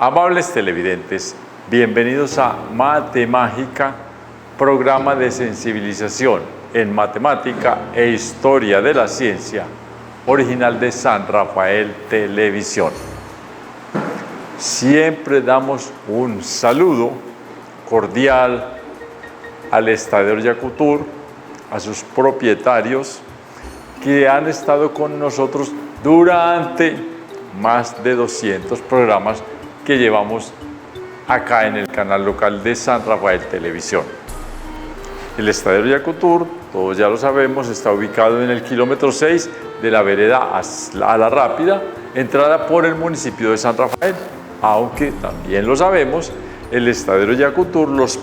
Amables televidentes, bienvenidos a Mate Mágica, programa de sensibilización en matemática e historia de la ciencia, original de San Rafael Televisión. Siempre damos un saludo cordial al Estadio Yacutur, a sus propietarios que han estado con nosotros durante más de 200 programas que llevamos acá en el canal local de San Rafael Televisión. El Estadio Yacutur, todos ya lo sabemos, está ubicado en el kilómetro 6 de la vereda a La Rápida, entrada por el municipio de San Rafael, aunque también lo sabemos, el Estadio Yacutur, los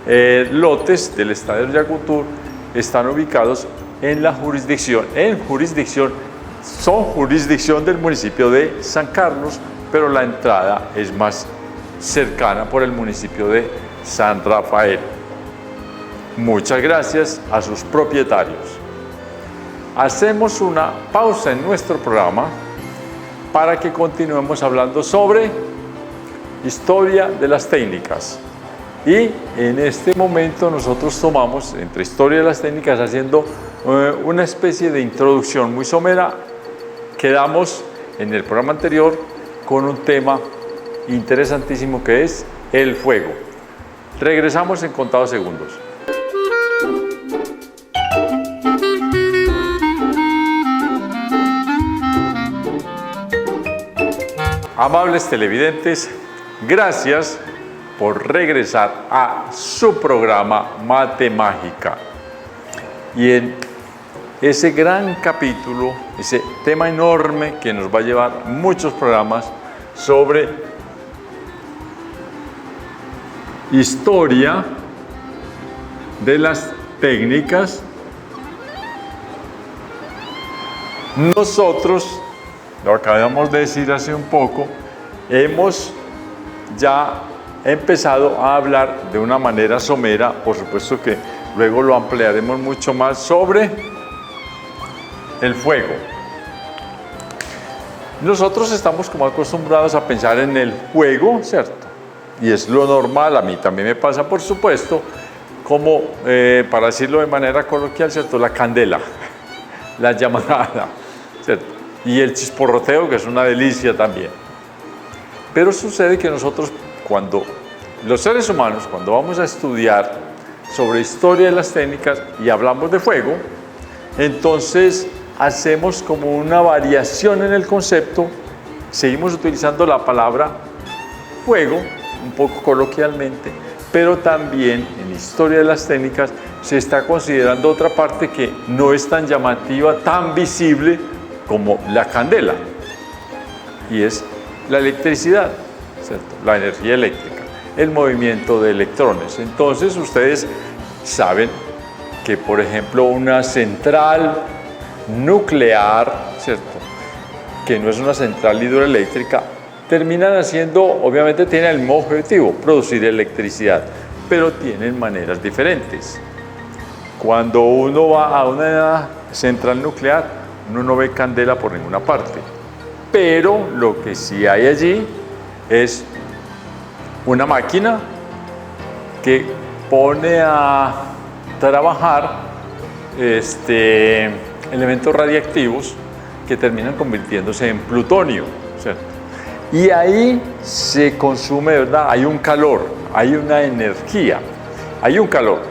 lotes del Estadio Yacutur están ubicados en la jurisdicción, son jurisdicción del municipio de San Carlos, pero la entrada es más cercana por el municipio de San Rafael. Muchas gracias a sus propietarios. Hacemos una pausa en nuestro programa para que continuemos hablando sobre historia de las técnicas. Y en este momento nosotros tomamos, entre historia de las técnicas, haciendo una especie de introducción muy somera. Quedamos en el programa anterior con un tema interesantísimo que es el fuego. Regresamos en contados segundos. Amables televidentes, gracias por regresar a su programa Mate Mágica. Y en ese gran capítulo, ese tema enorme que nos va a llevar muchos programas sobre historia de las técnicas, nosotros, lo acabamos de decir hace un poco, hemos ya empezado a hablar de una manera somera, por supuesto que luego lo ampliaremos mucho más, sobre el fuego. Nosotros estamos como acostumbrados a pensar en el fuego, ¿cierto? Y es lo normal, a mí también me pasa, por supuesto, como, para decirlo de manera coloquial, ¿cierto? La candela, la llamarada, ¿cierto? Y el chisporroteo, que es una delicia también. Pero sucede que nosotros, cuando los seres humanos, cuando vamos a estudiar sobre historia de las técnicas y hablamos de fuego, entonces hacemos como una variación en el concepto, seguimos utilizando la palabra fuego, un poco coloquialmente, pero también en historia de las técnicas se está considerando otra parte que no es tan llamativa, tan visible como la candela, y es la electricidad, ¿cierto? La energía eléctrica, el movimiento de electrones. Entonces ustedes saben que, por ejemplo, una central nuclear, ¿cierto?, que no es una central hidroeléctrica, terminan haciendo, obviamente tienen el mismo objetivo, producir electricidad, pero tienen maneras diferentes. Cuando uno va a una central nuclear, uno no ve candela por ninguna parte, pero lo que sí hay allí es una máquina que pone a trabajar elementos radiactivos que terminan convirtiéndose en plutonio, ¿cierto? Y ahí se consume, ¿verdad? Hay un calor, hay una energía, hay un calor.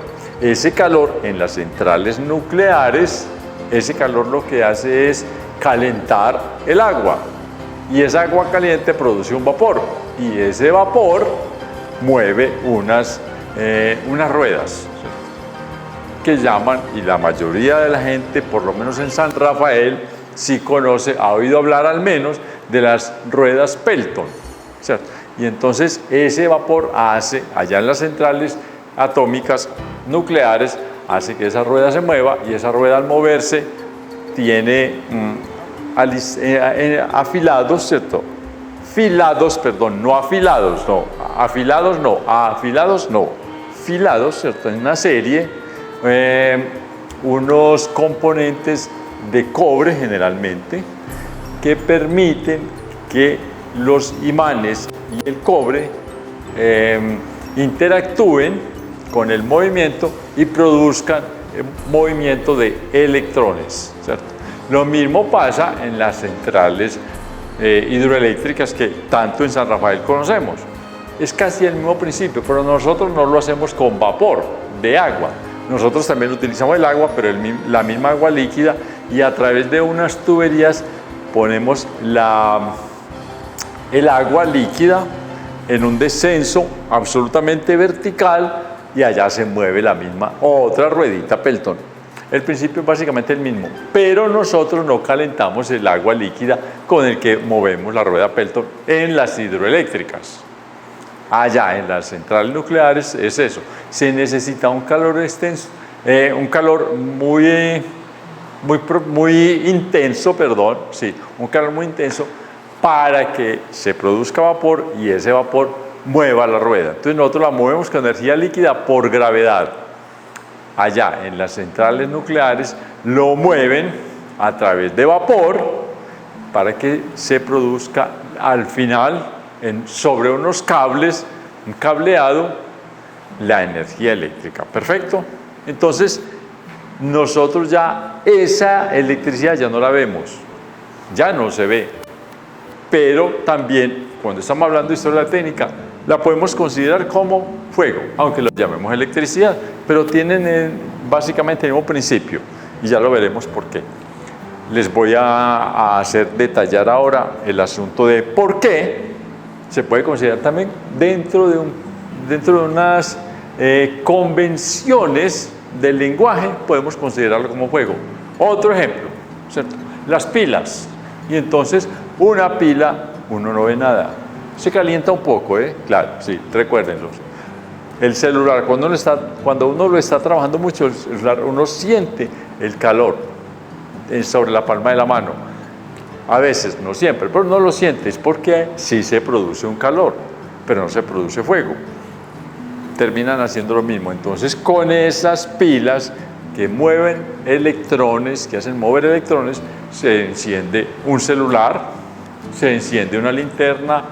Ese calor en las centrales nucleares, ese calor lo que hace es calentar el agua, y esa agua caliente produce un vapor, y ese vapor mueve unas ruedas, ¿cierto?, que llaman, y la mayoría de la gente, por lo menos en San Rafael, sí conoce, ha oído hablar al menos de las ruedas Pelton, ¿cierto? Y entonces ese vapor hace, allá en las centrales atómicas nucleares, hace que esa rueda se mueva, y esa rueda, al moverse, tiene afilados, ¿cierto? Filados, ¿cierto? En una serie, unos componentes de cobre generalmente, que permiten que los imanes y el cobre interactúen con el movimiento y produzcan movimiento de electrones, ¿cierto? Lo mismo pasa en las centrales hidroeléctricas que tanto en San Rafael conocemos. Es casi el mismo principio, pero nosotros no lo hacemos con vapor de agua. Nosotros también utilizamos el agua, pero la misma agua líquida, y a través de unas tuberías ponemos el agua líquida en un descenso absolutamente vertical y allá se mueve la misma otra ruedita Pelton. El principio es básicamente el mismo, pero nosotros no calentamos el agua líquida con el que movemos la rueda Pelton en las hidroeléctricas. Allá en las centrales nucleares es eso, se necesita un calor extenso, un calor muy intenso, un calor muy intenso para que se produzca vapor y ese vapor mueva la rueda. Entonces nosotros la movemos con energía líquida por gravedad. Allá en las centrales nucleares lo mueven a través de vapor para que se produzca al final sobre unos cables, un cableado, la energía eléctrica. ¿Perfecto? Entonces nosotros ya esa electricidad ya no la vemos, ya no se ve, pero también cuando estamos hablando de historia de la técnica la podemos considerar como fuego, aunque lo llamemos electricidad, pero tienen básicamente el mismo principio y ya lo veremos por qué. Les voy a hacer detallar ahora el asunto de por qué se puede considerar también dentro de unas convenciones del lenguaje, podemos considerarlo como fuego. Otro ejemplo, ¿cierto? Las pilas. Y entonces una pila uno no ve nada, se calienta un poco, claro, sí, recuérdenlo. El celular, cuando uno lo está trabajando mucho, el celular, uno siente el calor sobre la palma de la mano. A veces, no siempre, pero no lo sientes porque sí se produce un calor, pero no se produce fuego. Terminan haciendo lo mismo. Entonces, con esas pilas que mueven electrones, que hacen mover electrones, se enciende un celular, se enciende una linterna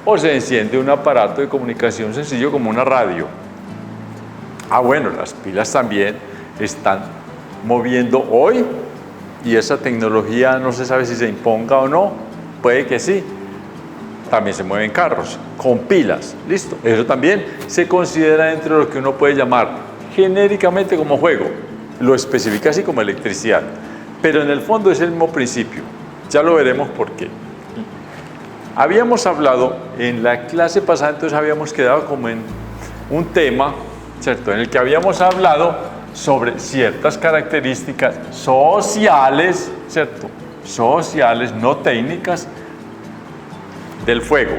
o se enciende un aparato de comunicación sencillo como una radio. Bueno, las pilas también están moviendo hoy y esa tecnología no se sabe si se imponga o no, puede que sí. También se mueven carros con pilas, listo. Eso también se considera dentro de lo que uno puede llamar genéricamente como fuego, lo especifica así como electricidad, pero en el fondo es el mismo principio. Ya lo veremos por qué. Habíamos hablado en la clase pasada, entonces habíamos quedado como en un tema, ¿cierto?, en el que habíamos hablado sobre ciertas características sociales, ¿cierto?, sociales, no técnicas, del fuego.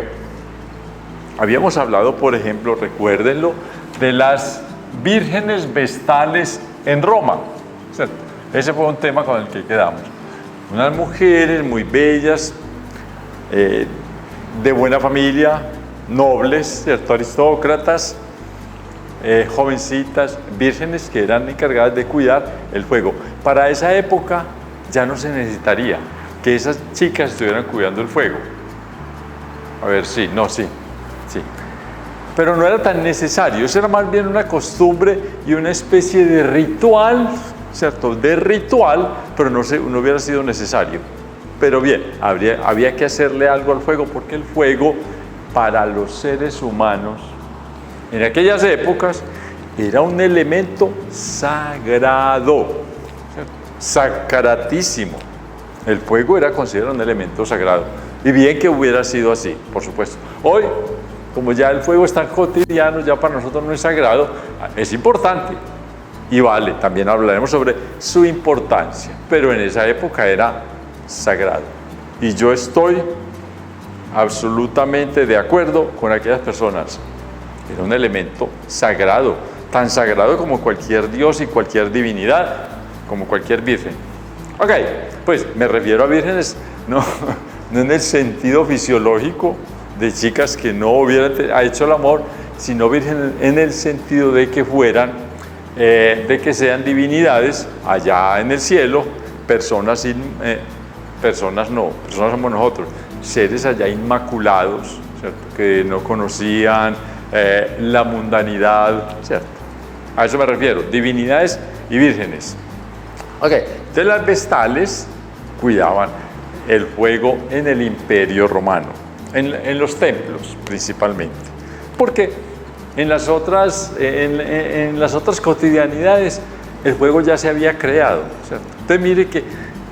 Habíamos hablado, por ejemplo, recuérdenlo, de las vírgenes vestales en Roma, ¿cierto? Ese fue un tema con el que quedamos. Unas mujeres muy bellas, de buena familia, nobles, ¿cierto?, aristócratas, jovencitas, vírgenes que eran encargadas de cuidar el fuego. Para esa época ya no se necesitaría que esas chicas estuvieran cuidando el fuego. A ver, sí. Pero no era tan necesario, eso era más bien una costumbre y una especie de ritual, ¿cierto? De ritual, pero no hubiera sido necesario. Pero bien, había que hacerle algo al fuego, porque el fuego para los seres humanos en aquellas épocas era un elemento sagrado, ¿cierto? Sacratísimo. El fuego era considerado un elemento sagrado. Y bien que hubiera sido así, por supuesto. Hoy, como ya el fuego es tan cotidiano, ya para nosotros no es sagrado, es importante y vale. También hablaremos sobre su importancia, pero en esa época era sagrado. Y yo estoy absolutamente de acuerdo con aquellas personas. Era un elemento sagrado, tan sagrado como cualquier dios y cualquier divinidad, como cualquier virgen. Ok, pues me refiero a vírgenes, no en el sentido fisiológico de chicas que no hubieran hecho el amor, sino vírgenes en el sentido de que fueran, de que sean divinidades allá en el cielo, personas somos nosotros, seres allá inmaculados, ¿cierto? Que no conocían la mundanidad, ¿cierto? A eso me refiero, divinidades y vírgenes. Ok, entonces las vestales cuidaban el fuego en el Imperio Romano, en los templos principalmente, porque en las otras cotidianidades el fuego ya se había creado, ¿cierto? Entonces mire que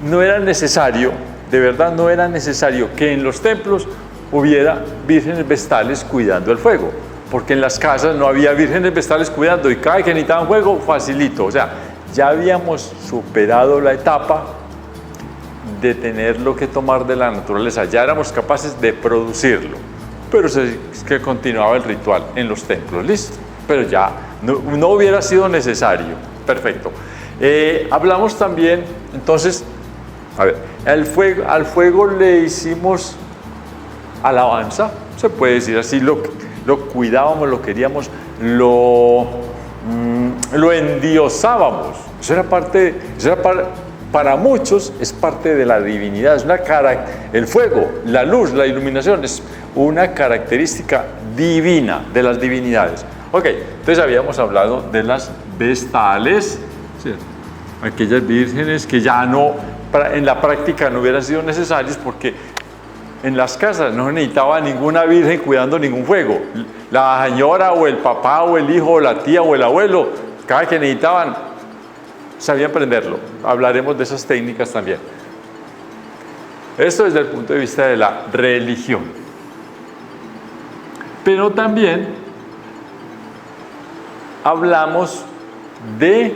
no era necesario, de verdad no era necesario que en los templos hubiera vírgenes vestales cuidando el fuego, porque en las casas no había vírgenes vestales cuidando y cada vez que necesitaban fuego, facilito, o sea, ya habíamos superado la etapa de tener lo que tomar de la naturaleza, ya éramos capaces de producirlo, pero es que continuaba el ritual en los templos, listo, pero ya no hubiera sido necesario, perfecto. Hablamos también, entonces, a ver, al fuego le hicimos alabanza, se puede decir así, lo cuidábamos, lo queríamos, lo endiosábamos. Eso era para muchos es parte de la divinidad, el fuego, la luz, la iluminación es una característica divina de las divinidades. Ok, entonces habíamos hablado de las vestales, ¿cierto? Aquellas vírgenes que ya en la práctica no hubieran sido necesarias porque en las casas no necesitaba ninguna virgen cuidando ningún fuego. La señora o el papá o el hijo o la tía o el abuelo, cada que necesitaban, sabían prenderlo. Hablaremos de esas técnicas también. Esto desde el punto de vista de la religión. Pero también hablamos de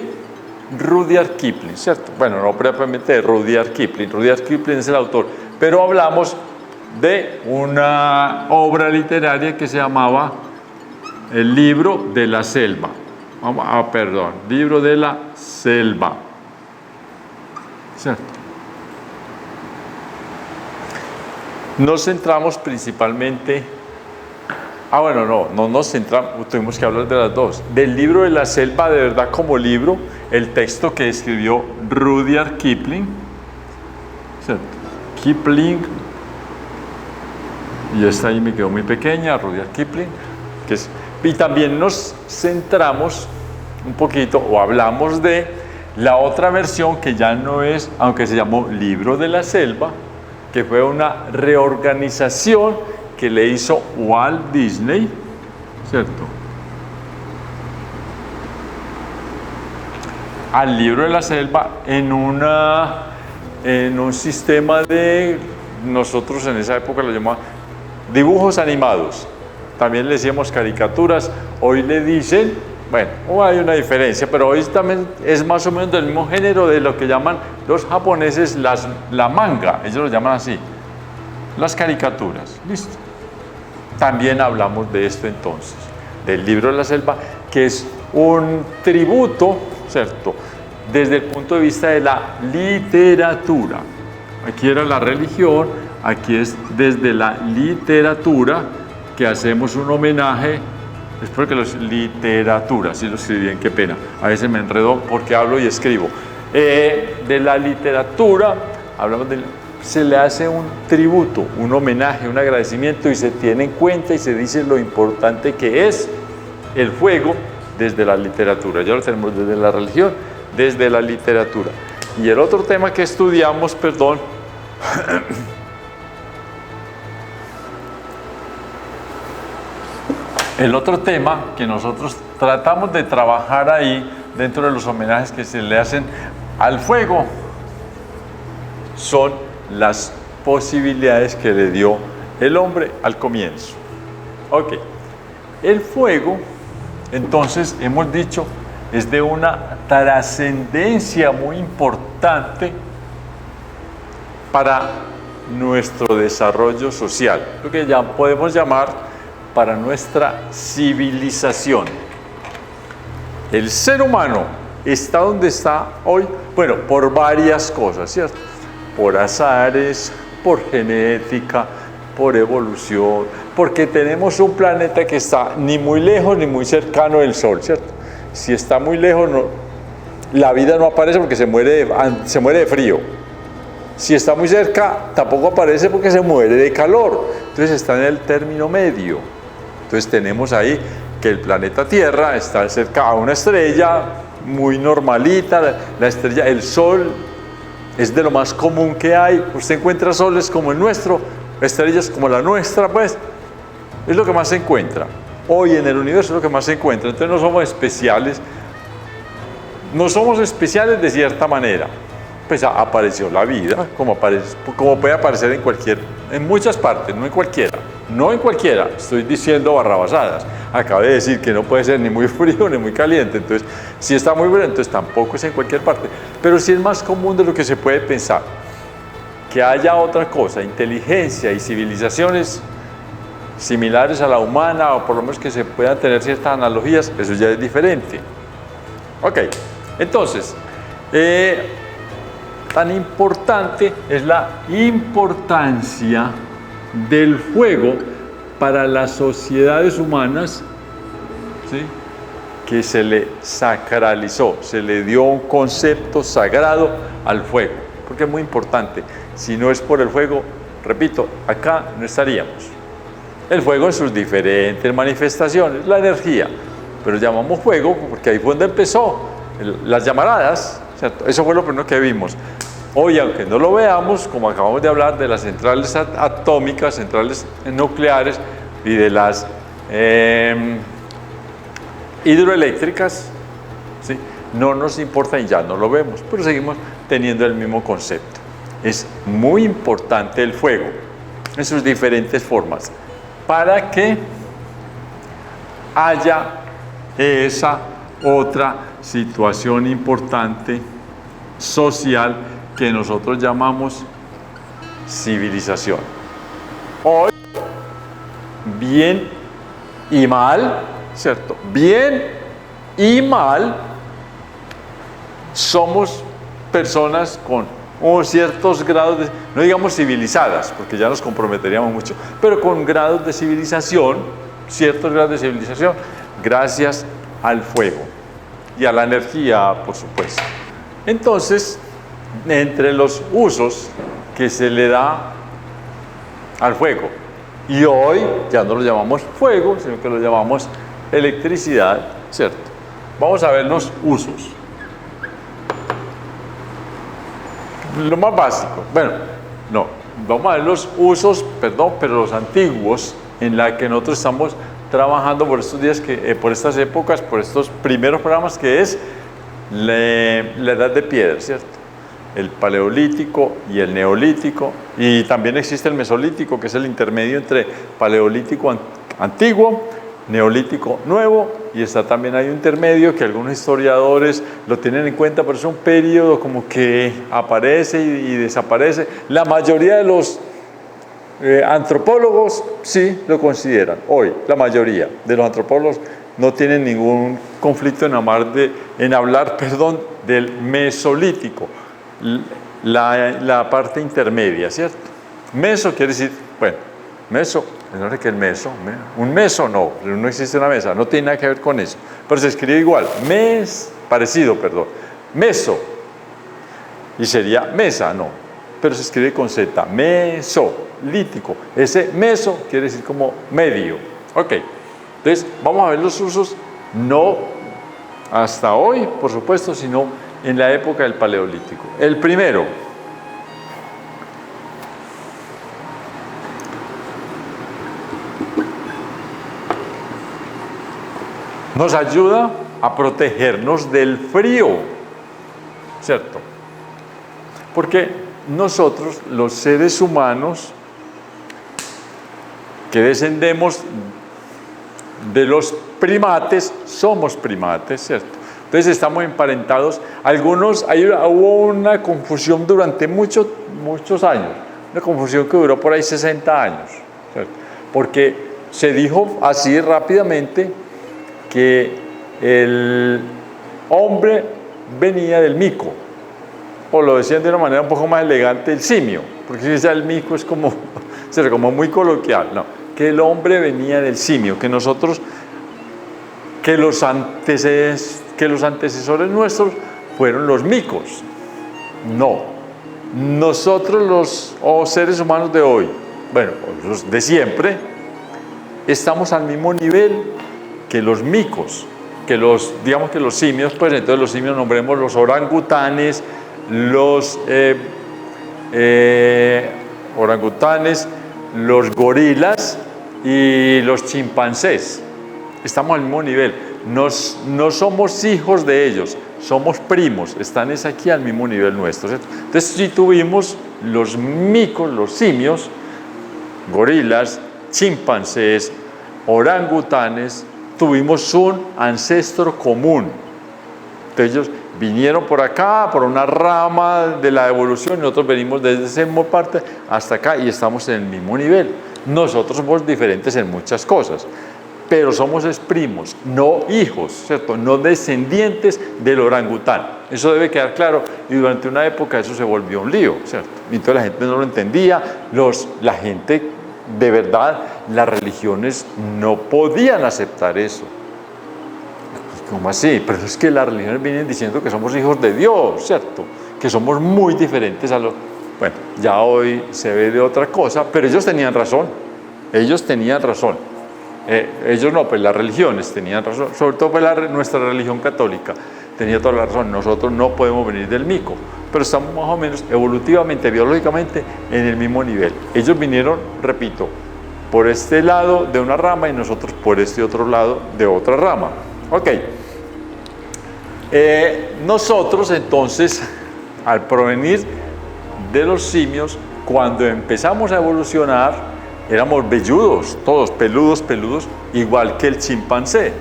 Rudyard Kipling, ¿cierto? Bueno, no propiamente de Rudyard Kipling. Rudyard Kipling es el autor, pero hablamos de una obra literaria que se llamaba El libro de la selva. Libro de la selva. ¿Cierto? Nos centramos principalmente. No nos centramos, tuvimos que hablar de las dos. Del libro de la selva, de verdad, como libro, el texto que escribió Rudyard Kipling. ¿Cierto? Kipling. Y esta ahí me quedó muy pequeña, Rudyard Kipling. Y también nos centramos un poquito, o hablamos de la otra versión que ya no es, aunque se llamó Libro de la Selva, que fue una reorganización que le hizo Walt Disney, ¿cierto? Al Libro de la Selva en un sistema de, nosotros en esa época lo llamábamos dibujos animados, también le decíamos caricaturas, hoy le dicen, bueno, hay una diferencia, pero hoy también es más o menos del mismo género de lo que llaman los japoneses la manga, ellos lo llaman así, las caricaturas, listo. También hablamos de esto entonces, del Libro de la Selva, que es un tributo, ¿cierto?, desde el punto de vista de la literatura. Aquí era la religión, aquí es desde la literatura que hacemos un homenaje. Espero que literatura, si lo escribí bien, qué pena, a veces me enredo porque hablo y escribo. De la literatura, se le hace un tributo, un homenaje, un agradecimiento y se tiene en cuenta y se dice lo importante que es el fuego desde la literatura. Ya lo tenemos desde la religión, desde la literatura. Y el otro tema que estudiamos, el otro tema que nosotros tratamos de trabajar ahí dentro de los homenajes que se le hacen al fuego son las posibilidades que le dio el hombre al comienzo. Ok, el fuego, entonces hemos dicho, es de una trascendencia muy importante para nuestro desarrollo social, lo que ya podemos llamar para nuestra civilización. El ser humano está donde está hoy, bueno, por varias cosas, ¿cierto? Por azares, por genética, por evolución, porque tenemos un planeta que está ni muy lejos ni muy cercano del Sol, ¿cierto? Si está muy lejos, la vida no aparece porque se muere de frío. Si está muy cerca, tampoco aparece porque se muere de calor. Entonces está en el término medio. Entonces tenemos ahí que el planeta Tierra está cerca a una estrella muy normalita, la estrella, el Sol es de lo más común que hay. Usted encuentra soles como el nuestro, estrellas como la nuestra, pues es lo que más se encuentra. Hoy en el universo es lo que más se encuentra. Entonces no somos especiales. No somos especiales de cierta manera. Pues apareció la vida, como puede aparecer en muchas partes, no en cualquiera. No en cualquiera, estoy diciendo barrabasadas. Acabé de decir que no puede ser ni muy frío ni muy caliente. Entonces, si está muy frío, entonces tampoco es en cualquier parte. Pero sí es más común de lo que se puede pensar. Que haya otra cosa, inteligencia y civilizaciones similares a la humana, o por lo menos que se puedan tener ciertas analogías, eso ya es diferente. Ok, entonces, tan importante es la importancia del fuego para las sociedades humanas, ¿sí? Que se le sacralizó, se le dio un concepto sagrado al fuego, porque es muy importante. Si no es por el fuego, repito, acá no estaríamos. El fuego en sus diferentes manifestaciones, la energía, pero llamamos fuego porque ahí fue donde empezó, las llamaradas, ¿cierto? Eso fue lo primero que vimos. Hoy, aunque no lo veamos, como acabamos de hablar de las centrales atómicas, centrales nucleares y de las hidroeléctricas, ¿sí? No nos importa y ya no lo vemos, pero seguimos teniendo el mismo concepto. Es muy importante el fuego en sus diferentes formas para que haya esa otra situación importante social que nosotros llamamos civilización. Hoy, bien y mal, ¿cierto? Bien y mal, somos personas con ciertos grados de, no digamos civilizadas, porque ya nos comprometeríamos mucho, pero con grados de civilización, ciertos grados de civilización, gracias al fuego y a la energía, por supuesto. Entonces, entre los usos que se le da al fuego, y hoy ya no lo llamamos fuego, sino que lo llamamos electricidad, ¿cierto? Vamos a ver los usos. Lo más básico, bueno, no, vamos a ver los usos, perdón, pero los antiguos, en la que nosotros estamos trabajando por estos días, por estas épocas, por estos primeros programas, que es la edad de piedra, ¿cierto? El paleolítico y el neolítico, y también existe el mesolítico, que es el intermedio entre paleolítico antiguo, neolítico nuevo, y está también hay un intermedio que algunos historiadores lo tienen en cuenta, pero es un periodo como que aparece y desaparece. La mayoría de los antropólogos sí lo consideran hoy, la mayoría de los antropólogos no tienen ningún conflicto en hablar del mesolítico, la parte intermedia, ¿cierto? Meso quiere decir, bueno, meso, no sé qué es meso, un meso no existe una mesa, no tiene nada que ver con eso, pero se escribe igual, meso, y sería mesa, no, pero se escribe con Z, mesolítico, ese meso quiere decir como medio, ok, entonces vamos a ver los usos, no hasta hoy, por supuesto, sino en la época del paleolítico. El primero, nos ayuda a protegernos del frío, ¿cierto? Porque nosotros, los seres humanos, que descendemos de los primates, somos primates, ¿cierto? Entonces estamos emparentados. Hubo una confusión durante muchos años, una confusión que duró por ahí 60 años, ¿cierto? Porque se dijo así rápidamente que el hombre venía del mico, o lo decían de una manera un poco más elegante, el simio, porque si decía el mico es como muy coloquial, no, que el hombre venía del simio, que los antecesores nuestros fueron los micos. No, nosotros los seres humanos de hoy bueno, los de siempre, estamos al mismo nivel que los micos, que los, digamos que los simios, pues entonces los simios nombremos los orangutanes, los orangutanes, los gorilas y los chimpancés. Estamos al mismo nivel. No somos hijos de ellos, somos primos. Están aquí al mismo nivel nuestro, ¿cierto? Entonces sí tuvimos los micos, los simios, gorilas, chimpancés, orangutanes, tuvimos un ancestro común. Entonces ellos vinieron por acá, por una rama de la evolución, y nosotros venimos desde esa parte hasta acá y estamos en el mismo nivel. Nosotros somos diferentes en muchas cosas, pero somos primos, no hijos, ¿cierto? No descendientes del orangután. Eso debe quedar claro, y durante una época eso se volvió un lío, ¿cierto? Y entonces la gente no lo entendía, la gente, de verdad, las religiones no podían aceptar eso. ¿Cómo así? Pero es que las religiones vienen diciendo que somos hijos de Dios, ¿cierto? Que somos muy diferentes a los... Bueno, ya hoy se ve de otra cosa, pero ellos tenían razón. Ellos tenían razón. Ellos no, pues las religiones tenían razón. Sobre todo pues nuestra religión católica tenía toda la razón. Nosotros no podemos venir del mico, pero estamos más o menos evolutivamente, biológicamente, en el mismo nivel. Ellos vinieron, repito, por este lado de una rama y nosotros por este otro lado de otra rama. Ok. Nosotros entonces, al provenir de los simios, cuando empezamos a evolucionar, éramos velludos, todos peludos, igual que el chimpancé.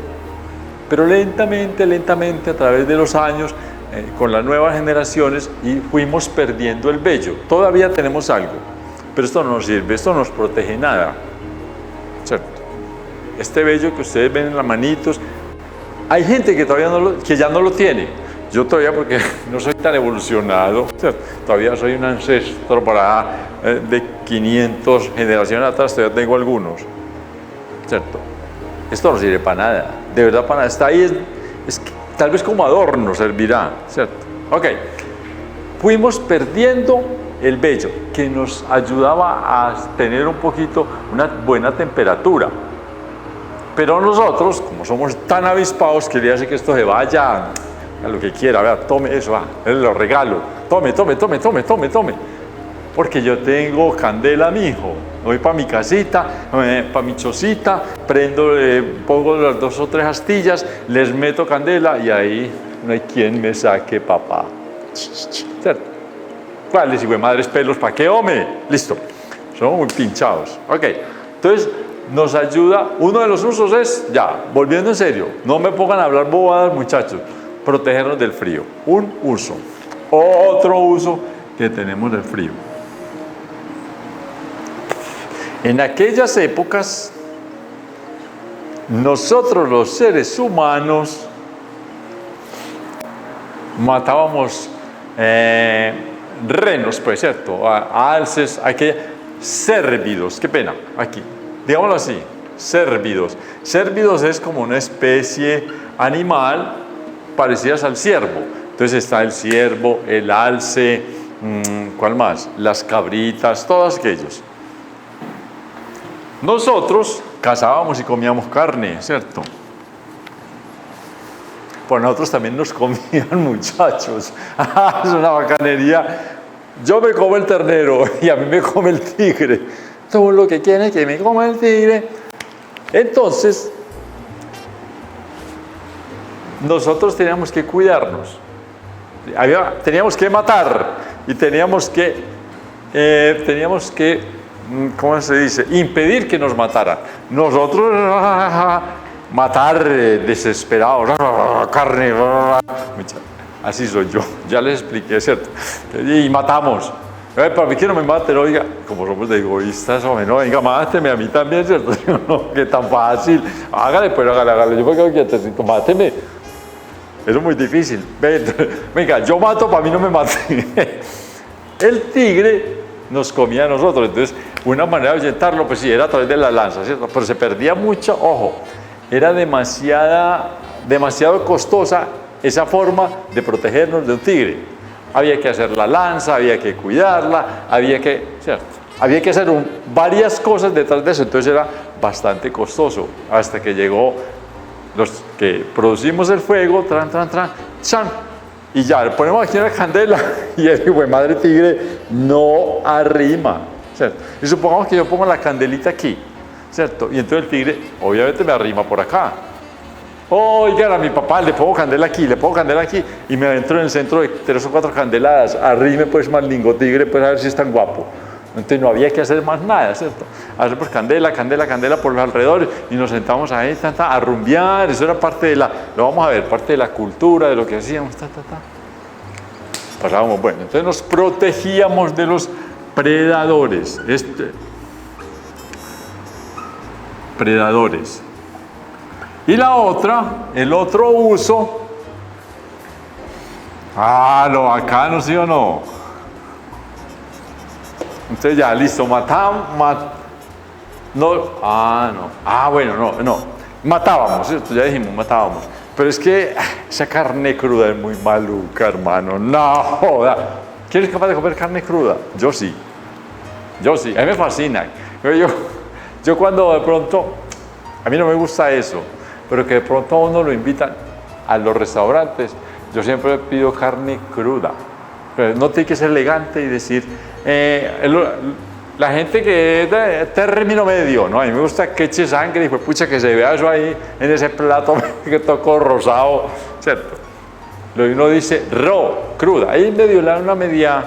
Pero lentamente, a través de los años, con las nuevas generaciones, y fuimos perdiendo el vello. Todavía tenemos algo, pero esto no nos sirve, esto no nos protege nada, ¿cierto? Este vello que ustedes ven en las manitos, hay gente que todavía que ya no lo tiene. Yo todavía, porque no soy tan evolucionado, ¿cierto? Todavía soy un ancestro de 500 generaciones atrás, todavía tengo algunos, ¿cierto? Esto no sirve para nada, de verdad para nada. Está ahí, tal vez como adorno servirá, ¿cierto? Ok, fuimos perdiendo el vello, que nos ayudaba a tener un poquito, una buena temperatura. Pero nosotros, como somos tan avispados, quería hacer que esto se vaya a lo que quiera. Vea, tome eso, lo regalo. Tome. Porque yo tengo candela, mijo. Voy para mi casita, para mi chocita, prendo, pongo las 2 o 3 astillas, les meto candela y ahí no hay quien me saque, papá. ¿Cierto? ¿Cuáles, hijo de madres pelos? ¿Para qué, hombre? Listo. Somos muy pinchados. Ok. Entonces, nos ayuda, uno de los usos es, ya, volviendo en serio, no me pongan a hablar bobadas, muchachos, protegernos del frío. Un uso. Otro uso que tenemos del frío. En aquellas épocas, nosotros los seres humanos matábamos renos, pues, ¿cierto? Alces, cérvidos, qué pena, aquí. Digámoslo así, cérvidos. Cérvidos es como una especie animal parecida al ciervo. Entonces está el ciervo, el alce, ¿cuál más? Las cabritas, todos aquellos. Nosotros cazábamos y comíamos carne, ¿cierto? Pues nosotros también nos comían, muchachos. Es una bacanería. Yo me como el ternero y a mí me come el tigre. Todo lo que quieren es que me coma el tigre. Entonces, nosotros teníamos que cuidarnos. Teníamos que matar y teníamos que, ¿cómo se dice? Impedir que nos mataran. Nosotros matar desesperados, carne, así soy yo. Ya les expliqué, ¿cierto? Y matamos. Para mí que no me maten, oiga, como somos de egoístas, hombre, no, venga, máteme a mí también, ¿cierto? No, que tan fácil. Hágale, pues hágale. Yo me quedo quietecito, máteme. Eso es muy difícil. Venga, yo mato, para mí no me mate. El tigre nos comía a nosotros, entonces una manera de ahuyentarlo, pues sí, era a través de la lanza, ¿cierto? Pero se perdía mucho, ojo, era demasiado costosa esa forma de protegernos de un tigre. Había que hacer la lanza, había que cuidarla, ¿cierto? había que hacer varias cosas detrás de eso, entonces era bastante costoso, hasta que llegó los que producimos el fuego, chan, y ya, le ponemos aquí una candela y el hijo de madre tigre no arrima, ¿cierto? Y supongamos que yo pongo la candelita aquí, ¿cierto? Y entonces el tigre obviamente me arrima por acá. Oigan, a mi papá le pongo candela aquí, y me adentro en el centro de 3 o 4 candeladas, arrime pues más lingo tigre, pues a ver si es tan guapo. Entonces no había que hacer más nada, ¿cierto? Hacer pues candela por los alrededores y nos sentamos ahí a rumbear, eso era parte de lo vamos a ver, parte de la cultura, de lo que hacíamos, Pasábamos, bueno, entonces nos protegíamos de los predadores, predadores. Y la otra, el otro uso, lo bacano, ¿sí o no? Entonces ya, listo, matábamos, matábamos, ¿cierto? Ya dijimos, matábamos. Pero es que esa carne cruda es muy maluca, hermano, no joda. ¿Quién es capaz de comer carne cruda? Yo sí, a mí me fascina. Yo cuando de pronto, a mí no me gusta eso, pero que de pronto a uno lo invitan a los restaurantes, yo siempre pido carne cruda. Pero no tiene que ser elegante y decir, la gente que es de término medio, ¿no? A mí me gusta que eche sangre y pues pucha que se vea eso ahí en ese plato que tocó rosado, ¿cierto? Uno dice cruda, ahí medio le dan una media,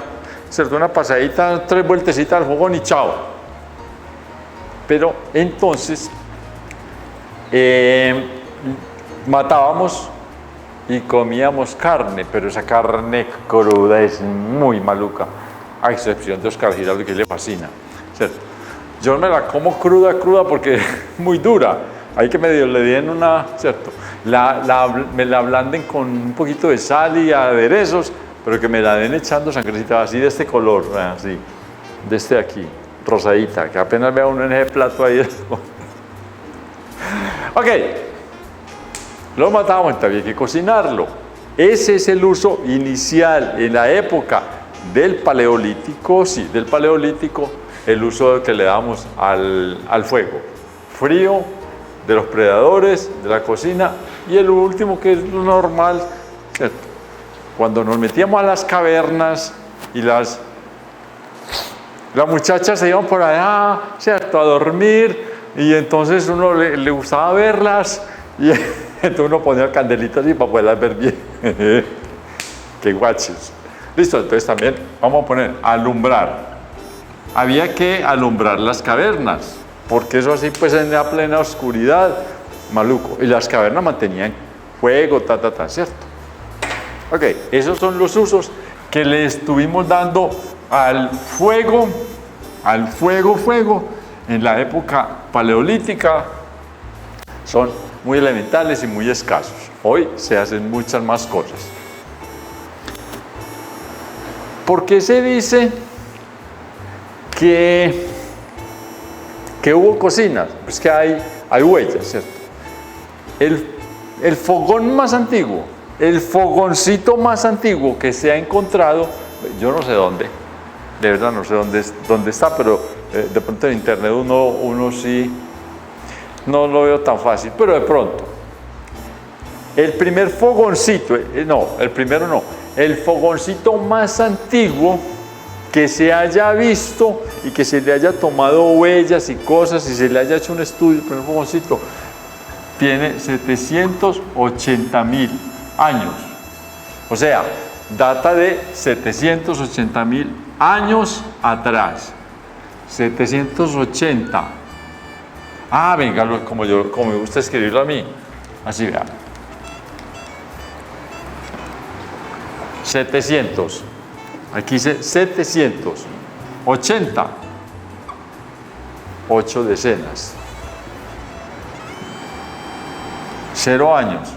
¿cierto? Una pasadita, 3 vueltecitas al fogón y chao. Pero entonces matábamos y comíamos carne, pero esa carne cruda es muy maluca, a excepción de Oscar Giraldo, que le fascina, ¿cierto? Yo me la como cruda porque es muy dura, hay que medio le den una, ¿cierto? Me la ablanden con un poquito de sal y aderezos, pero que me la den echando sangrecita así de este color, así, de este aquí, rosadita, que apenas vea uno en ese plato ahí. Ok, lo matábamos, había que cocinarlo. Ese es el uso inicial en la época del Paleolítico, el uso que le damos al fuego. Frío, de los predadores, de la cocina, y el último que es lo normal, ¿cierto? Cuando nos metíamos a las cavernas y las muchachas se iban por allá, ¿cierto?, a dormir, y entonces uno le gustaba verlas, y entonces uno ponía candelitas así para poderlas ver bien. ¡Qué guaches! Listo, entonces también vamos a poner alumbrar. Había que alumbrar las cavernas, porque eso así pues en la plena oscuridad, maluco. Y las cavernas mantenían fuego, ¿cierto? Ok, esos son los usos que le estuvimos dando al fuego, en la época paleolítica. Son muy elementales y muy escasos. Hoy se hacen muchas más cosas. ¿Por qué se dice que hubo cocinas? Pues que hay huellas, ¿cierto? El fogón más antiguo, el fogoncito más antiguo que se ha encontrado, yo no sé dónde, de verdad no sé dónde está, pero de pronto en internet uno sí, no lo veo tan fácil, pero de pronto. El primer fogoncito, el fogoncito más antiguo que se haya visto y que se le haya tomado huellas y cosas y se le haya hecho un estudio, el primer fogoncito tiene 780.000 años. O sea, data de 780.000 años atrás. 780. Venga, como me gusta escribirlo a mí. Así, vea. 700. Aquí dice 780. 8 decenas. 0 años.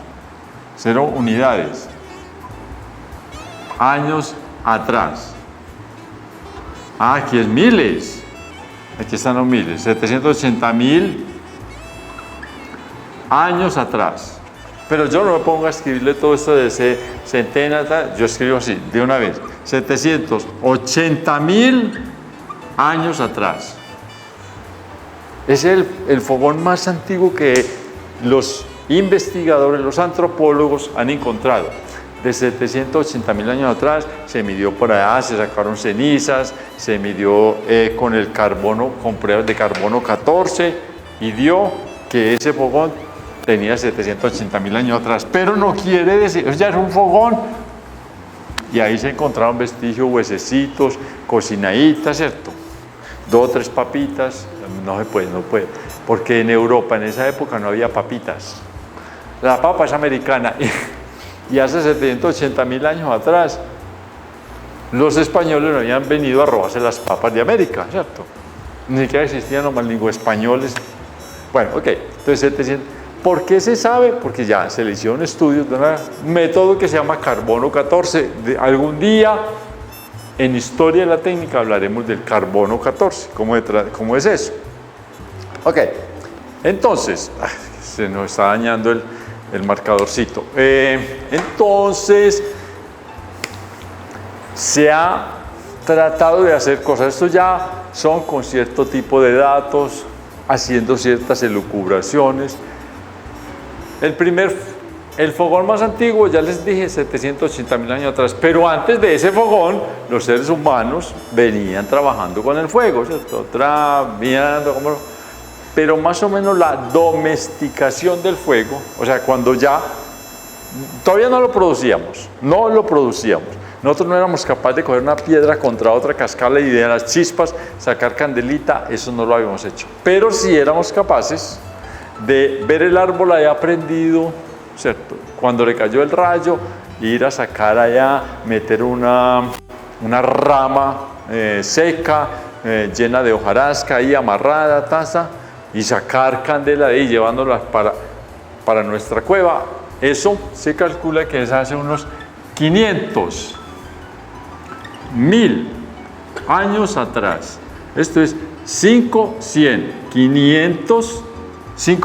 0 unidades. Años atrás. Aquí es miles. Aquí están los miles. 780.000 años atrás. Pero yo no me pongo a escribirle todo esto de centenas, yo escribo así, de una vez. 780.000 años atrás. Es el fogón más antiguo que los investigadores, los antropólogos han encontrado. De 780.000 años atrás se midió por allá, se sacaron cenizas, se midió con el carbono, con pruebas de carbono 14 y dio que ese fogón tenía 780.000 años atrás. Pero no quiere decir, ya era un fogón. Y ahí se encontraron vestigios, huesecitos, cocinaditas, ¿cierto? 2 o 3 papitas, no se puede, no puede. Porque en Europa en esa época no había papitas. La papa es americana. Y hace 780.000 años atrás, los españoles no habían venido a robarse las papas de América, ¿cierto? Ni siquiera existían los malingües españoles. Bueno, ok, entonces 700. ¿Por qué se sabe? Porque ya se le hicieron estudios de un método que se llama carbono 14. Algún día en Historia de la Técnica hablaremos del carbono 14, cómo es eso. Ok, entonces, se nos está dañando el marcadorcito. Entonces, se ha tratado de hacer cosas. Esto ya son con cierto tipo de datos, haciendo ciertas elucubraciones. El fogón más antiguo, ya les dije, 780.000 años atrás, pero antes de ese fogón, los seres humanos venían trabajando con el fuego, ¿cierto? Pero más o menos la domesticación del fuego, o sea, cuando ya, todavía no lo producíamos. Nosotros no éramos capaces de coger una piedra contra otra, cascarla y de las chispas sacar candelita, eso no lo habíamos hecho. Pero sí éramos capaces de ver el árbol allá prendido, ¿cierto? Cuando le cayó el rayo, ir a sacar allá, meter una rama seca, llena de hojarasca ahí amarrada, taza, y sacar candela de ahí, llevándola para nuestra cueva. Eso se calcula que es hace unos 500.000 años atrás. Esto es 5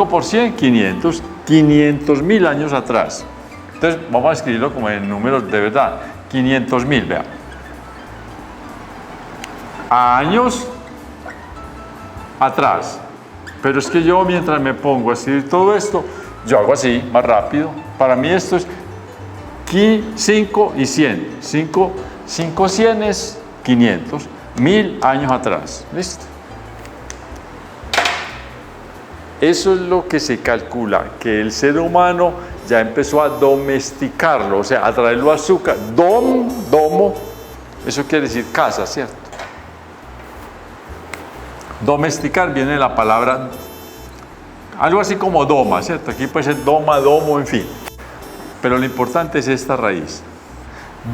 por 100, 500.000 años atrás. Entonces, vamos a escribirlo como en números de verdad. 500.000, vean. Años atrás. Pero es que yo, mientras me pongo a escribir todo esto, yo hago así, más rápido. Para mí esto es 5 y 100. 5 cienes, 500. 1000 años atrás. ¿Listo? Eso es lo que se calcula, que el ser humano ya empezó a domesticarlo, o sea, a traerlo a azúcar. Domo, eso quiere decir casa, ¿cierto? Domesticar viene de la palabra, algo así como doma, ¿cierto? Aquí puede ser doma, domo, en fin. Pero lo importante es esta raíz.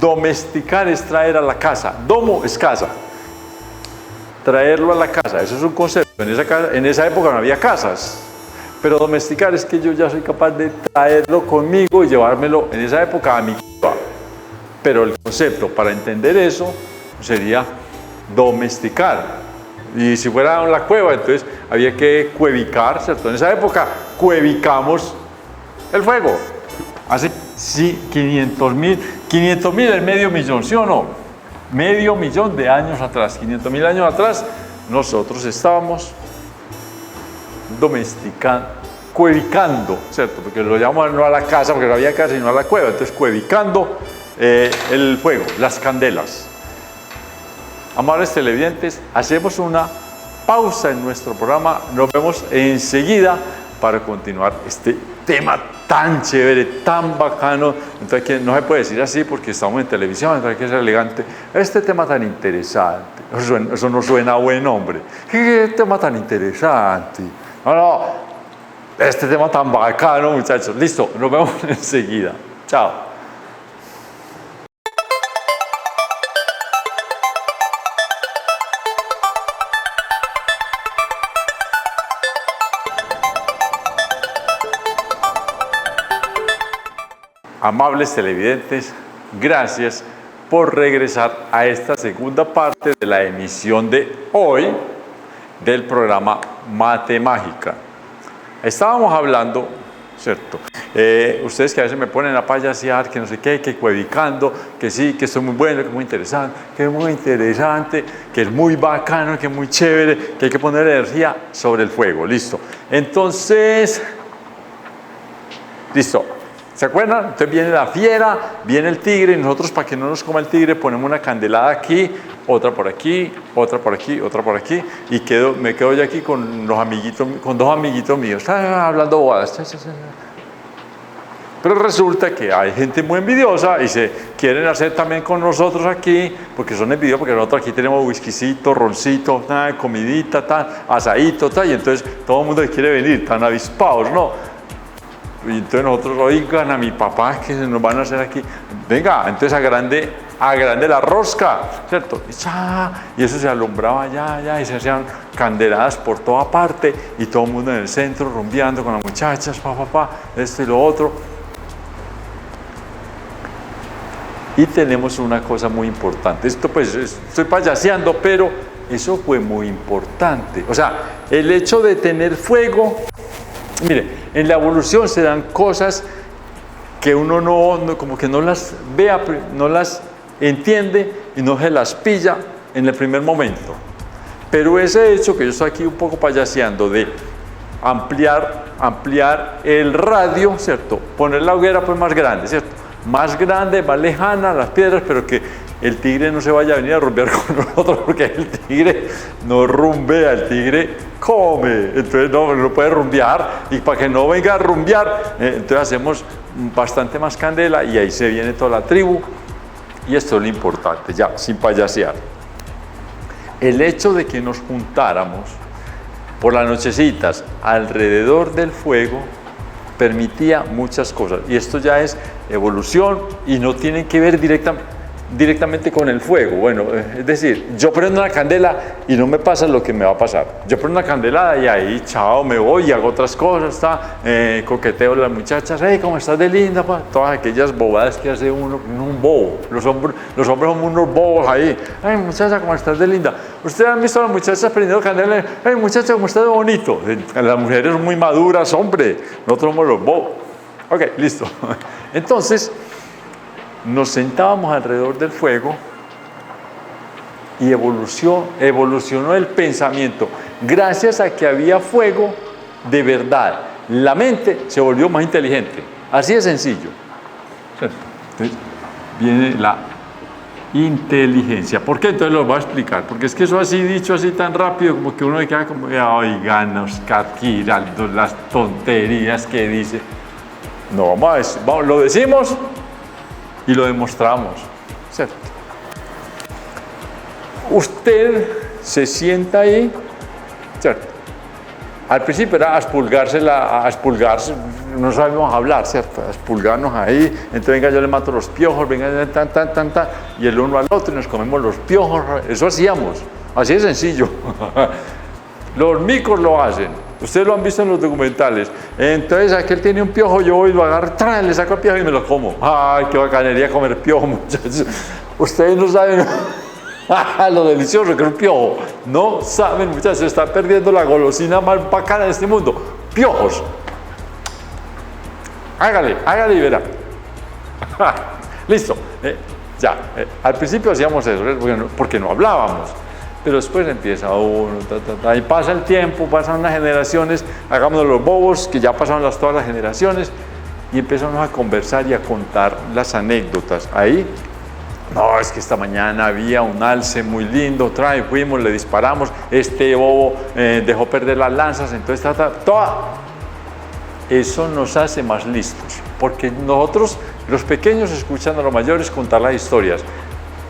Domesticar es traer a la casa. Domo es casa. Traerlo a la casa, eso es un concepto. En esa época no había casas, pero domesticar es que yo ya soy capaz de traerlo conmigo y llevármelo en esa época a mi cueva. Pero el concepto para entender eso sería domesticar. Y si fuera la cueva, entonces había que cuevicar, ¿cierto? En esa época cuevicamos el fuego. Hace 500.000 es medio millón, ¿sí o no? Medio millón de años atrás, 500.000 años atrás, nosotros estábamos cuevicando, ¿cierto? Porque lo llamamos no a la casa, porque no había casa, sino a la cueva. Entonces, cuevicando el fuego, las candelas. Amables televidentes, hacemos una pausa en nuestro programa. Nos vemos enseguida para continuar este tema tan chévere, tan bacano. Entonces, que no se puede decir así porque estamos en televisión, entonces hay que ser elegante. Este tema tan interesante, eso no suena a buen hombre. ¿Qué tema tan interesante? No, este tema tan bacano, muchachos. Listo, nos vemos enseguida. Chao. Amables televidentes, gracias por regresar a esta segunda parte de la emisión de hoy del programa Mate Mágica. Estábamos hablando ¿cierto? Ustedes que a veces me ponen a payasear, que no sé qué, que cuevicando, que sí, que esto es muy bueno, que es muy interesante, que es muy bacano, que es muy chévere, que hay que poner energía sobre el fuego, listo. Entonces, listo. ¿Se acuerdan? Entonces viene la fiera, viene el tigre, y nosotros para que no nos coma el tigre ponemos una candelada aquí, otra por aquí, otra por aquí, otra por aquí, y me quedo yo aquí con dos amiguitos míos, hablando bobadas. Pero resulta que hay gente muy envidiosa y se quieren hacer también con nosotros aquí, porque son envidiosos, porque nosotros aquí tenemos whiskycito, roncito, comidita, asadito, y entonces todo el mundo quiere venir, tan avispados, ¿no? Y entonces nosotros, oigan a mi papá que nos van a hacer aquí, venga, entonces agrande la rosca, ¿cierto? Y eso se alumbraba allá, y se hacían candeladas por toda parte, y todo el mundo en el centro rumbeando con las muchachas, esto y lo otro. Y tenemos una cosa muy importante, esto pues estoy payaseando, pero eso fue muy importante. O sea, el hecho de tener fuego, mire, en la evolución se dan cosas que uno como que no las vea, no las entiende y no se las pilla en el primer momento. Pero ese hecho que yo estoy aquí un poco payaseando de ampliar el radio, ¿cierto? Poner la hoguera pues más grande, ¿cierto? Más grande, más lejana, las piedras, pero que el tigre no se vaya a venir a rumbear con nosotros, porque el tigre no rumbea, el tigre come, entonces no puede rumbear, y para que no venga a rumbear, entonces hacemos bastante más candela y ahí se viene toda la tribu, y esto es lo importante, ya, sin payasear. El hecho de que nos juntáramos por las nochecitas alrededor del fuego permitía muchas cosas, y esto ya es evolución y no tiene que ver directamente con el fuego. Bueno, es decir, yo prendo una candela y no me pasa lo que me va a pasar. Yo prendo una candelada y ahí, chao, me voy y hago otras cosas, coqueteo a las muchachas, hey, ¿cómo estás de linda? Todas aquellas bobadas que hace uno, un bobo. Los hombres son unos bobos ahí. Ay, muchacha, ¿cómo estás de linda? Ustedes han visto a las muchachas prendiendo candela, hey, muchacha, ¿cómo estás de bonito? Las mujeres son muy maduras, hombre, nosotros somos los bobos. Ok, listo. Entonces, nos sentábamos alrededor del fuego y evolucionó el pensamiento. Gracias a que había fuego de verdad, la mente se volvió más inteligente. Así de sencillo. Entonces, viene la inteligencia. ¿Por qué? Entonces lo voy a explicar. Porque es que eso así dicho, así tan rápido, como que uno queda como, oigan, Oscar Giraldo, las tonterías que dice. No, vamos, lo decimos y lo demostramos, ¿cierto? Usted se sienta ahí, ¿cierto? Al principio era a expulgarse, no sabíamos hablar, ¿cierto? A expulgarnos ahí, entonces venga yo le mato los piojos, venga y el uno al otro y nos comemos los piojos, eso hacíamos, así de sencillo. Los micos lo hacen. Ustedes lo han visto en los documentales. Entonces, aquel tiene un piojo, yo voy y lo agarro, le saco el piojo y me lo como. ¡Ay, qué bacanería comer piojo, muchachos! Ustedes no saben lo delicioso que es un piojo. No saben, muchachos, se está perdiendo la golosina más bacana de este mundo. ¡Piojos! Hágale y verá. Listo. Al principio hacíamos eso, porque no hablábamos. Pero después empieza uno, y pasa el tiempo, pasan las generaciones, hagámonos los bobos, que ya pasaron todas las generaciones, y empezamos a conversar y a contar las anécdotas. Ahí, no, es que esta mañana había un alce muy lindo, fuimos, le disparamos, este bobo dejó perder las lanzas, entonces eso nos hace más listos, porque nosotros, los pequeños, escuchan a los mayores contar las historias.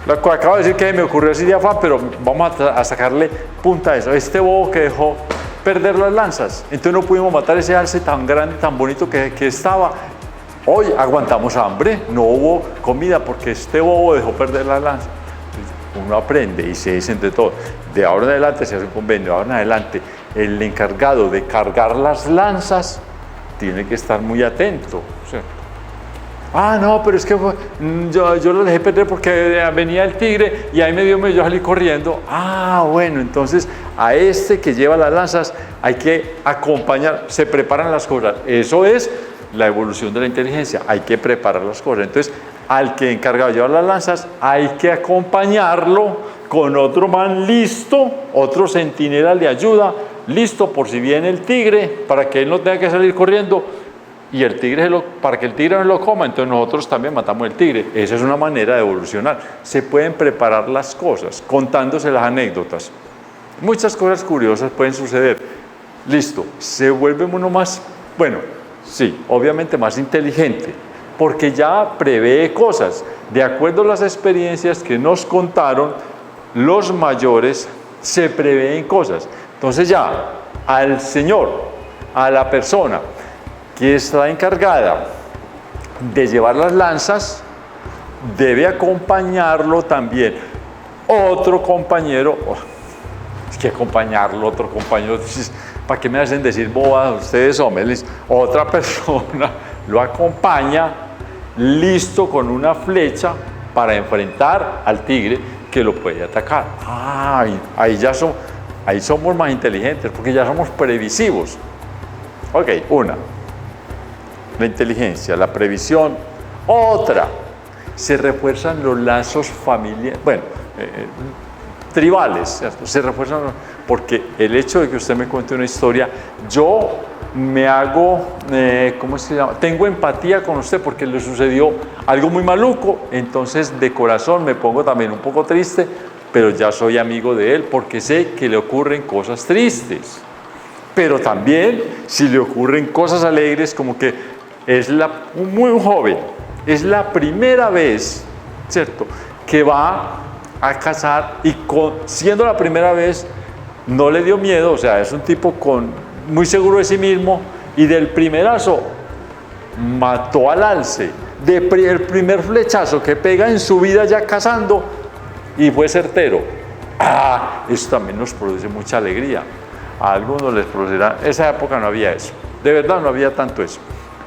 Lo que acabo de decir que me ocurrió así de afán, pero vamos a sacarle punta a eso. Este bobo que dejó perder las lanzas, entonces no pudimos matar ese alce tan grande, tan bonito que estaba. Hoy aguantamos hambre, no hubo comida porque este bobo dejó perder las lanzas. Uno aprende y se dice entre todos. De ahora en adelante se hace un convenio, de ahora en adelante el encargado de cargar las lanzas tiene que estar muy atento, ¿cierto? No, pero es que yo lo dejé perder porque venía el tigre y ahí yo salí corriendo. Bueno, entonces a este que lleva las lanzas hay que acompañar, se preparan las cosas. Eso es la evolución de la inteligencia, hay que preparar las cosas. Entonces, al que encargado de llevar las lanzas, hay que acompañarlo con otro man listo, otro centinela de ayuda, listo por si viene el tigre, para que él no tenga que salir corriendo, y el tigre para que el tigre no lo coma, entonces nosotros también matamos el tigre. Esa es una manera de evolucionar. Se pueden preparar las cosas, contándose las anécdotas. Muchas cosas curiosas pueden suceder. Listo, se vuelve uno más, bueno, sí, obviamente más inteligente, porque ya prevé cosas. De acuerdo a las experiencias que nos contaron los mayores, se prevén cosas. Entonces ya, al señor, a la persona que está encargada de llevar las lanzas, debe acompañarlo también otro compañero. Es que acompañarlo, otro compañero, ¿para qué me hacen decir bobadas ustedes, hombres? Otra persona lo acompaña, listo con una flecha para enfrentar al tigre que lo puede atacar. Ahí somos más inteligentes, porque ya somos previsivos. Ok, una, la inteligencia, la previsión. Otra, se refuerzan los lazos familiares, tribales, ¿cierto? Se refuerzan, porque el hecho de que usted me cuente una historia, yo me hago, ¿cómo se llama? Tengo empatía con usted porque le sucedió algo muy maluco, entonces de corazón me pongo también un poco triste, pero ya soy amigo de él porque sé que le ocurren cosas tristes. Pero también, si le ocurren cosas alegres, como que es muy joven, es la primera vez, ¿cierto?, que va a cazar y siendo la primera vez, no le dio miedo, o sea, es un tipo muy seguro de sí mismo, y del primerazo mató al alce, el primer flechazo que pega en su vida ya cazando, y fue certero. Eso también nos produce mucha alegría. A algunos les producirá, esa época no había eso, de verdad no había tanto eso,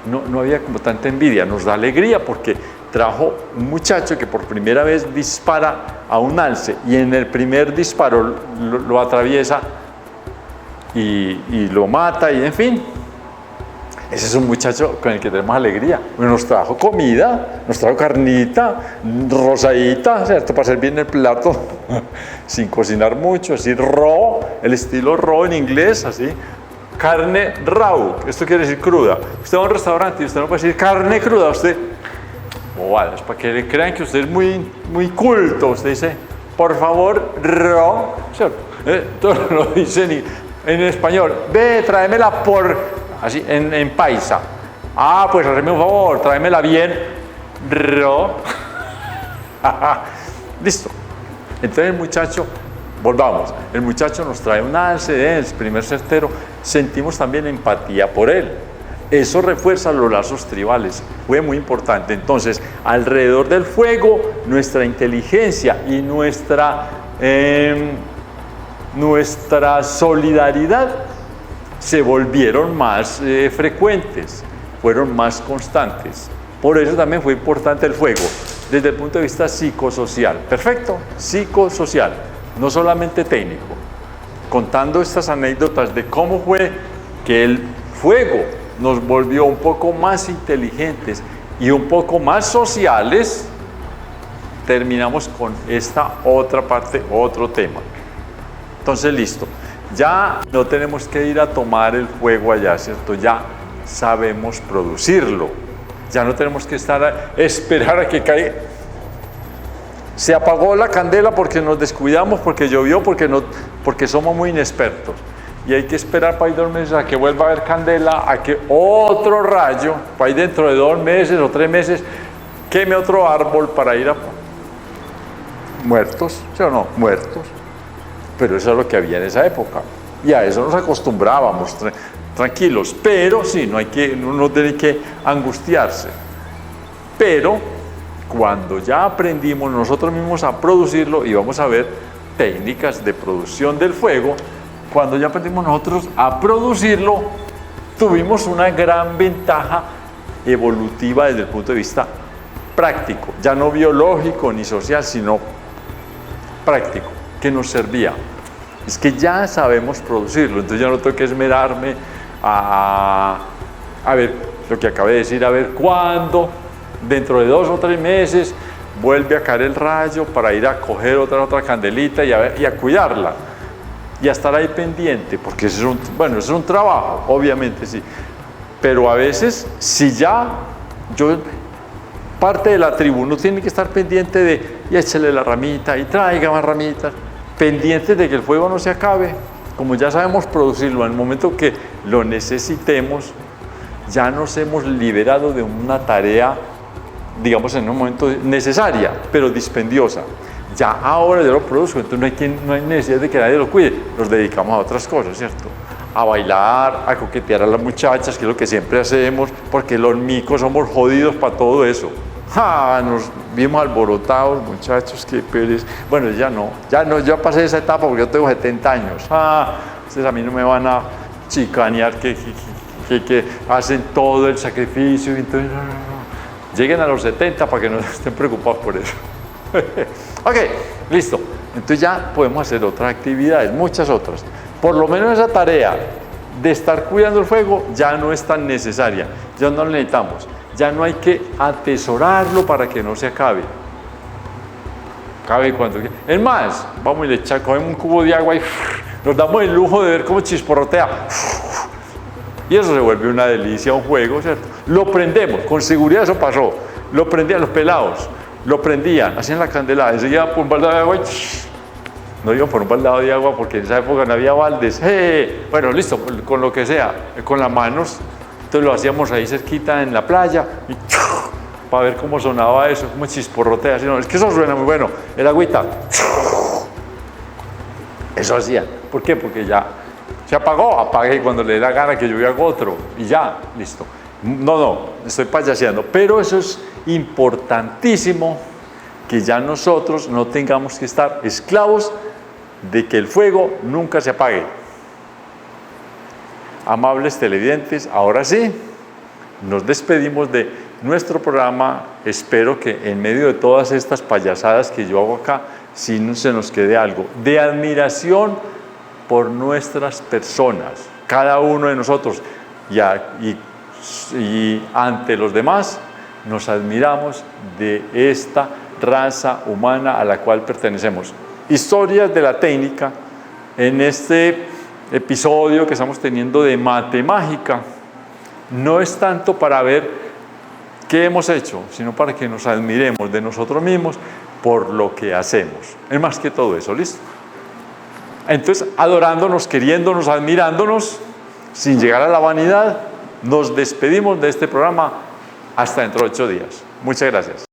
no había como tanta envidia, nos da alegría porque trajo un muchacho que por primera vez dispara a un alce y en el primer disparo lo atraviesa y lo mata, y en fin, ese es un muchacho con el que tenemos alegría. Nos trajo comida, nos trajo carnita rosadita, ¿cierto?, para hacer bien el plato sin cocinar mucho, así raw, el estilo raw en inglés, así, carne raw, esto quiere decir cruda. Usted va a un restaurante y usted no puede decir carne cruda, usted, bobadas, para que le crean que usted es muy culto, usted dice, por favor, raw, ¿cierto? Todo lo dice en español, ve, tráemela así, en paisa. Pues hazme un favor, tráemela bien raw. Listo. Entonces el muchacho, volvamos, el muchacho nos trae un alce, el primer certero, sentimos también empatía por él. Eso refuerza los lazos tribales, fue muy importante. Entonces, alrededor del fuego, nuestra inteligencia y nuestra solidaridad se volvieron más frecuentes, fueron más constantes. Por eso también fue importante el fuego, desde el punto de vista psicosocial. Perfecto, psicosocial, no solamente técnico. Contando estas anécdotas de cómo fue que el fuego nos volvió un poco más inteligentes y un poco más sociales, terminamos con esta otra parte, otro tema. Entonces, listo. Ya no tenemos que ir a tomar el fuego allá, ¿cierto? Ya sabemos producirlo. Ya no tenemos que esperar a que caiga. Se apagó la candela porque nos descuidamos, porque llovió, porque somos muy inexpertos. Y hay que esperar para ir 2 meses a que vuelva a haber candela, a que otro rayo, para ir dentro de 2 meses o 3 meses, queme otro árbol para ir a... Muertos, ¿sí o no? Muertos. Pero eso es lo que había en esa época. Y a eso nos acostumbrábamos, tranquilos. Pero sí, no tiene que angustiarse. Pero cuando ya aprendimos nosotros mismos a producirlo, y vamos a ver técnicas de producción del fuego, cuando ya aprendimos nosotros a producirlo, tuvimos una gran ventaja evolutiva desde el punto de vista práctico, ya no biológico ni social, sino práctico, que nos servía. Es que ya sabemos producirlo, entonces ya no tengo que esmerarme a ver, lo que acabé de decir, a ver cuándo, dentro de 2 o 3 meses, vuelve a caer el rayo para ir a coger otra candelita y a cuidarla. Y a estar ahí pendiente, porque eso es un trabajo, obviamente sí. Pero a veces, si ya parte de la tribu no tiene que estar pendiente de, y échale la ramita, y traiga más ramitas, pendientes de que el fuego no se acabe, como ya sabemos producirlo en el momento que lo necesitemos, ya nos hemos liberado de una tarea, digamos, en un momento necesaria, pero dispendiosa. Ya ahora yo lo produzco, entonces no hay necesidad de que nadie lo cuide, nos dedicamos a otras cosas, ¿cierto? A bailar, a coquetear a las muchachas, que es lo que siempre hacemos, porque los micos somos jodidos para todo eso. Nos vimos alborotados, muchachos, qué pereza. Bueno, ya no, ya pasé esa etapa porque yo tengo 70 años. Ustedes a mí no me van a chicanear que hacen todo el sacrificio. Entonces, no. Lleguen a los 70 para que no estén preocupados por eso. Ok, listo. Entonces ya podemos hacer otras actividades, muchas otras. Por lo menos esa tarea de estar cuidando el fuego ya no es tan necesaria, ya no lo necesitamos. Ya no hay que atesorarlo para que no se acabe. Cabe cuando quiera. Es más, vamos y le cogemos un cubo de agua y nos damos el lujo de ver cómo chisporrotea. Y eso se vuelve una delicia, un juego, ¿cierto? Lo prendemos, con seguridad eso pasó. Lo prendían los pelados, lo prendían, hacían la candela, enseguida por un baldado de agua y no iban por un baldado de agua porque en esa época no había baldes. Bueno, listo, con lo que sea, con las manos. Entonces lo hacíamos ahí cerquita en la playa y para ver cómo sonaba eso, cómo chisporrotea. Es que eso suena muy bueno, el agüita. Eso hacían. ¿Por qué? Porque ya se apagó, apague cuando le dé la gana que yo haga otro y ya, listo. No, estoy payaseando, pero eso es importantísimo que ya nosotros no tengamos que estar esclavos de que el fuego nunca se apague. Amables televidentes, ahora sí, nos despedimos de nuestro programa. Espero que en medio de todas estas payasadas que yo hago acá, sí se nos quede algo de admiración por nuestras personas, cada uno de nosotros, y ante los demás nos admiramos de esta raza humana a la cual pertenecemos. Historias de la técnica en este episodio que estamos teniendo de Matemágica no es tanto para ver qué hemos hecho, sino para que nos admiremos de nosotros mismos por lo que hacemos. Es más que todo eso, ¿listo? Entonces, adorándonos, queriéndonos, admirándonos, sin llegar a la vanidad, nos despedimos de este programa hasta dentro de 8 días. Muchas gracias.